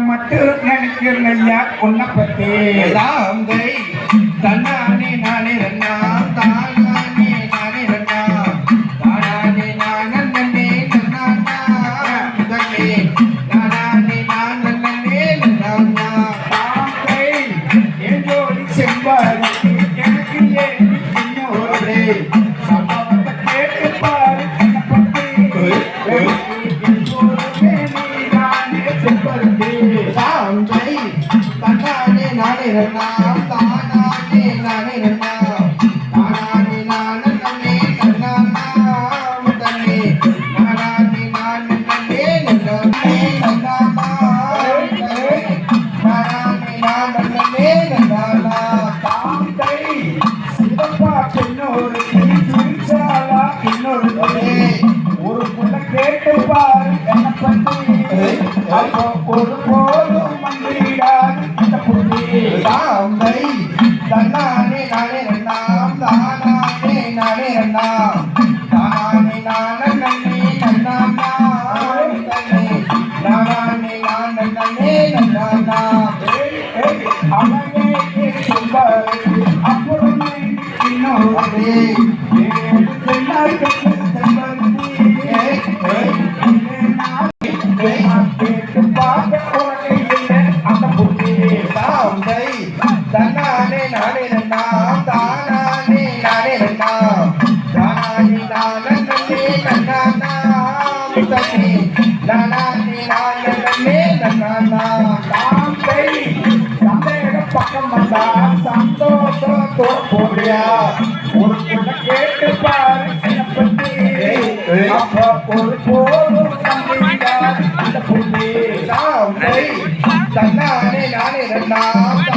மட்டும் நினைக்கிறேன் ஐயா உன்னை பத்தி தன்னானே நானே ரெண்டாம் தானானே நானே ரெண்டாம் தானானே நானே நன்னானா முதலே நானானே நானே நன்னானா தாங்கை எங்கோடி செம்பாரு எனக்கு ஏன் இன்னொரு சம்பவத்தை கேட்டு பாரு என்னை பத்தி தன்னானே நானே ரெண்டாம் தானானே நானே ரெண்டாம் தானானே நானே நன்னானா முதலே நானானே நானே நன்னானா முதலே நானானே நானே நன்னானா தாங்கை சிவப்பா பெண்ணோரு சிரிச்சாலா இன்னொரு ஒரு புள்ள கேட்டு பாரு என்னை பத்தி அப்போ ஒரு போதும் மந்திரிடாது இந்த புள்ளி தாம்பை தன்னானே நானே ரெண்டாம் தானானே நானே ரெண்டாம் தானானே நானே நன்னானா முதலே நானானே நானே நன்னானா அவனே சொல்வாரு அப்புறமே இன்னொரு தன்னானே நானே ரெண்டாம் தானானே நானே ரெண்டாம் தானானே நானே நன்னானா முதலே நானானே நானே நன்னானா தாங்கை சந்தேக பக்கம் வந்தா சந்தோஷத்தோட போறியா ஒரு புள்ள கேட்டு பாரு என்னை பத்தி அப்ப ஒரு போதும் மந்திரிடாது இந்த புள்ளி தாம்பை தன்னானே நானே ரெண்டாம்